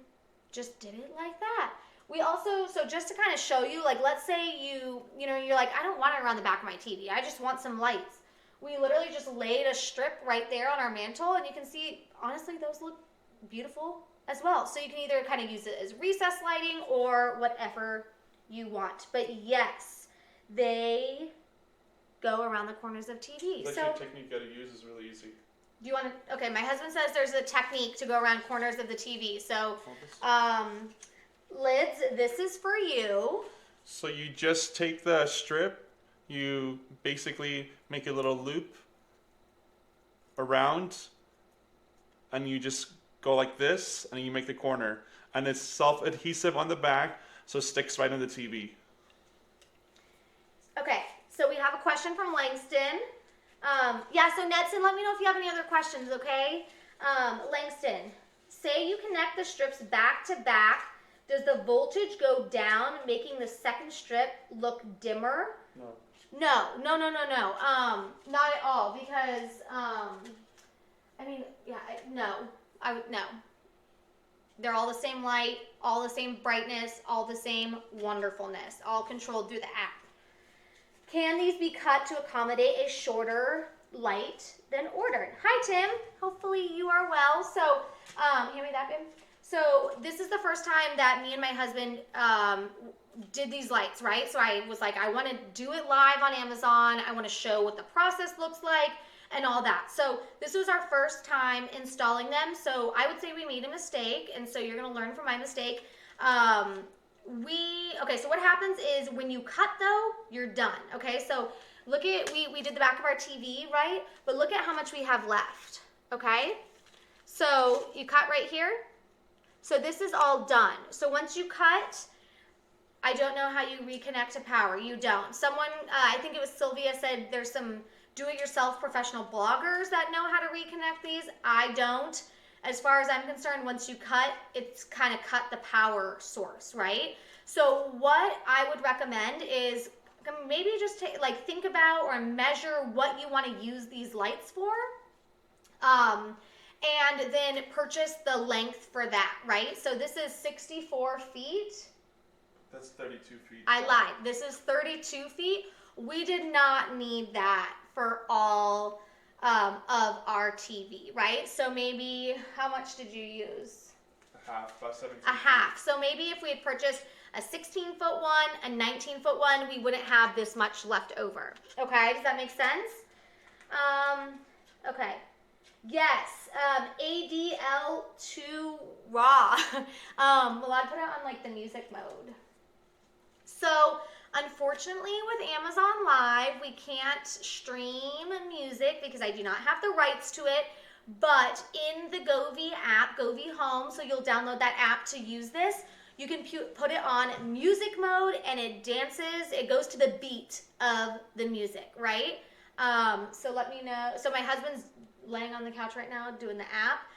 just did it like that. We also, so just to kind of show you, like, let's say you're like, I don't want it around the back of my TV. I just want some lights. We literally just laid a strip right there on our mantle, and you can see, honestly, those look beautiful as well. So you can either kind of use it as recess lighting or whatever you want. But yes, they go around the corners of TV. The so technique you gotta use is really easy. Do you want to, okay, my husband says there's a technique to go around corners of the TV. So, Lids, this is for you. So you just take the strip, you basically make a little loop around, and you just go like this, and you make the corner. And it's self-adhesive on the back, so it sticks right on the TV. Okay, so we have a question from Langston. Yeah, so Nedson, let me know if you have any other questions, okay? Langston, say you connect the strips back to back. Does the voltage go down, making the second strip look dimmer? No. No. Not at all, because, I mean, yeah, no. No. They're all the same light, all the same brightness, all the same wonderfulness, all controlled through the app. Can these be cut to accommodate a shorter light than ordered? Hi, Tim. Hopefully you are well. So, hand me that, babe. So this is the first time that me and my husband did these lights, right? So I was like, I want to do it live on Amazon. I want to show what the process looks like and all that. So this was our first time installing them. So I would say we made a mistake, and so you're going to learn from my mistake. Okay, so what happens is when you cut though, you're done. Okay, so look at, we did the back of our TV, right? But look at how much we have left, okay? So you cut right here. So this is all done. So once you cut, I don't know how you reconnect to power. You don't. Someone, I think it was Sylvia, said there's some do-it-yourself professional bloggers that know how to reconnect these. I don't. As far as I'm concerned, once you cut, it's kind of cut the power source, right? So what I would recommend is maybe just think about or measure what you want to use these lights for. And then purchase the length for that, right? So this is 64 feet. That's 32 feet. I lied. This is 32 feet. We did not need that for all of our TV, right? So maybe, how much did you use? A half, about 17 A half. So maybe if we had purchased a 16-foot one, a 19-foot one, we wouldn't have this much left over. Okay, does that make sense? Okay. Yes, ADL2 raw. Well, I'd put it on like the music mode. So unfortunately with Amazon Live, we can't stream music because I do not have the rights to it. But in the GOVEE app, GOVEE Home, so you'll download that app to use this, you can put it on music mode and it dances, it goes to the beat of the music, right? So let me know. So my husband's laying on the couch right now doing the app.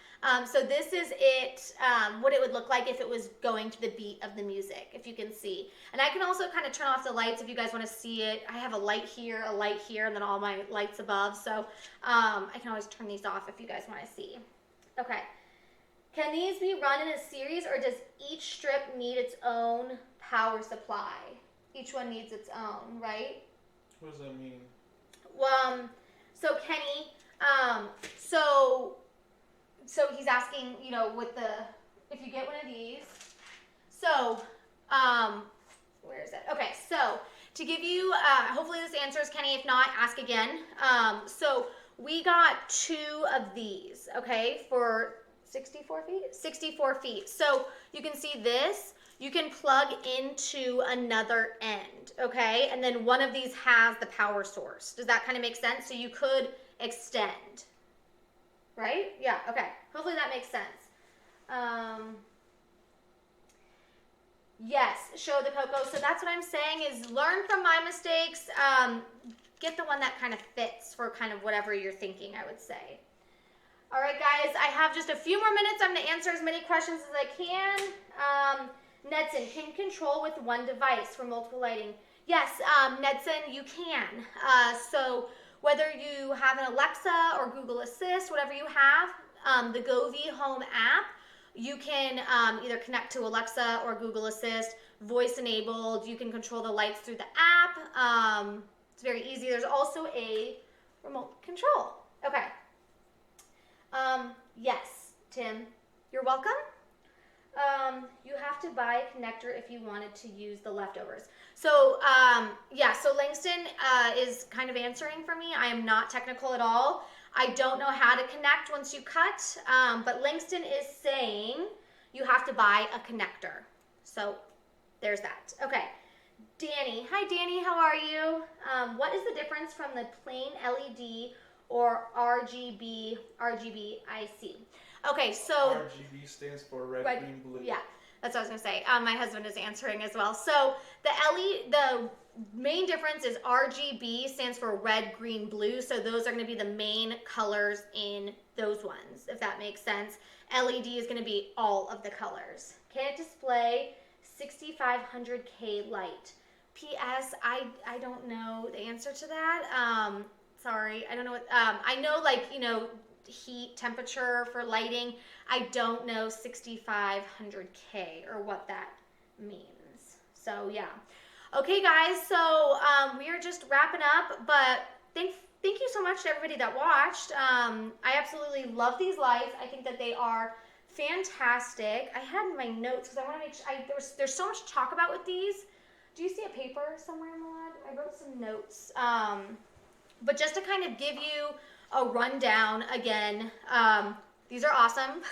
So this is it, what it would look like if it was going to the beat of the music, if you can see. And I can also kind of turn off the lights if you guys want to see it. I have a light here, and then all my lights above. So I can always turn these off if you guys want to see. Okay. Can these be run in a series, or does each strip need its own power supply? Each one needs its own, right? What does that mean? So Kenny, so he's asking, if you get one of these, so, where is it? Okay, so to give you, hopefully this answers Kenny. If not, ask again. So we got 2 of these, okay, for 64 feet? 64 feet. So you can see this. You can plug into another end, okay? And then one of these has the power source. Does that kind of make sense? So you could extend, right? Yeah, okay. Hopefully that makes sense. Yes, show the Coco. So that's what I'm saying is learn from my mistakes. Get the one that kind of fits for kind of whatever you're thinking, I would say. All right, guys, I have just a few more minutes. I'm going to answer as many questions as I can. Nedson, can control with one device for multiple lighting? Yes, Nedson, you can. So whether you have an Alexa or Google Assist, whatever you have, the GOVEE Home app, you can either connect to Alexa or Google Assist, voice enabled. You can control the lights through the app. It's very easy. There's also a remote control. Okay. Yes, Tim, you're welcome. You have to buy a connector if you wanted to use the leftovers. So, yeah, so Langston is kind of answering for me. I am not technical at all. I don't know how to connect once you cut, but Langston is saying you have to buy a connector. So there's that. Okay. Danny. Hi, Danny. How are you? What is the difference from the plain LED or RGB IC? Okay, so RGB stands for red, green, blue. Yeah, that's what I was gonna say. My husband is answering as well. So the main difference is RGB stands for red, green, blue. So those are gonna be the main colors in those ones, if that makes sense. LED is gonna be all of the colors. Can it display 6500K light? P.S. I don't know the answer to that. Sorry, I don't know what, I know heat temperature for lighting. I don't know 6500K or what that means. So yeah. Okay guys, so we are just wrapping up, but thank you so much to everybody that watched. I absolutely love these lights. I think that they are fantastic. I had my notes because I want to make sure there's so much to talk about with these. Do you see a paper somewhere, Milad? I wrote some notes. But just to kind of give you a rundown again, these are awesome.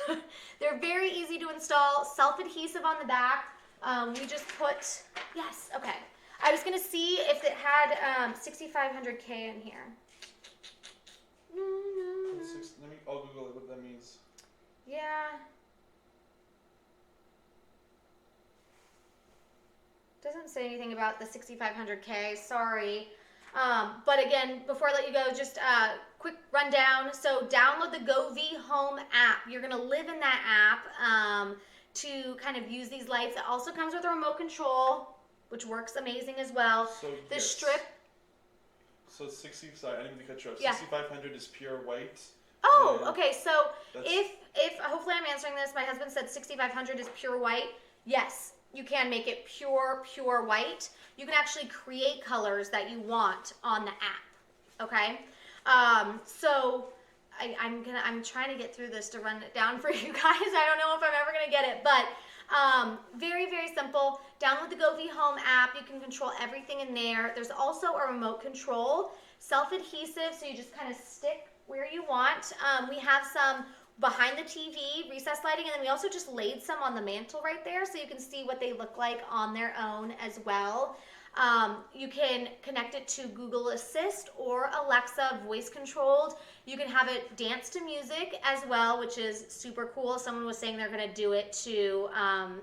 They're very easy to install, self-adhesive on the back. We just put, yes, okay. I was gonna see if it had 6500K in here. I'll Google it, what that means. Yeah. Doesn't say anything about the 6500K. Sorry. But again, before I let you go, just a quick rundown. So download the GOVEE Home app. You're going to live in that app to kind of use these lights. It also comes with a remote control, which works amazing as well. So the yes. strip. So sorry, I didn't mean to cut you off. Yeah. 6500 is pure white. Oh, okay. So if hopefully I'm answering this. My husband said 6500 is pure white. Yes, you can make it pure white. You can actually create colors that you want on the app. Okay. So I'm trying to get through this to run it down for you guys. I don't know if I'm ever gonna get it, but very, very simple. Download the GOVEE Home app. You can control everything in there. There's also a remote control, self-adhesive, so you just kind of stick where you want. We have some behind the TV, recessed lighting, and then we also just laid some on the mantle right there so you can see what they look like on their own as well. You can connect it to Google Assist or Alexa voice controlled. You can have it dance to music as well, which is super cool. Someone was saying they're going to do it to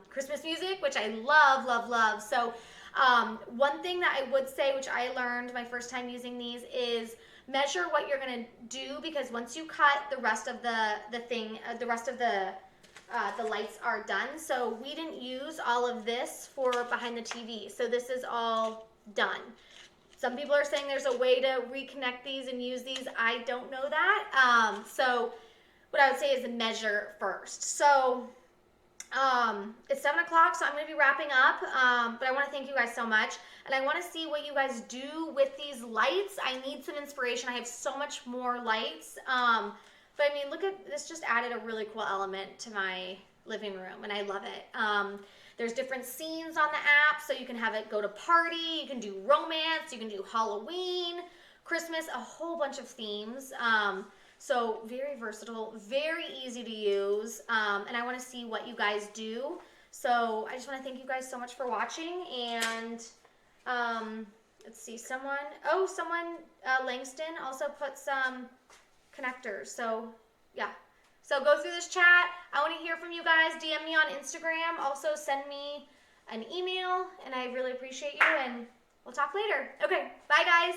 Christmas music, which I love, love, love. So one thing that I would say, which I learned my first time using these, is measure what you're going to do, because once you cut, the rest of the lights are done. So we didn't use all of this for behind the TV. So this is all done. Some people are saying there's a way to reconnect these and use these. I don't know that. So what I would say is measure first. So it's 7 o'clock, so I'm going to be wrapping up. But I want to thank you guys so much. And I want to see what you guys do with these lights. I need some inspiration. I have so much more lights. But I mean, look at this, just added a really cool element to my living room, and I love it. There's different scenes on the app, so you can have it go to party, you can do romance, you can do Halloween, Christmas, a whole bunch of themes. So very versatile, very easy to use, and I want to see what you guys do. So I just want to thank you guys so much for watching, and let's see, Langston also put some connectors. So yeah, so go through this chat. I want to hear from you guys. DM me on Instagram. Also send me an email, and I really appreciate you, and we'll talk later. Okay, bye guys.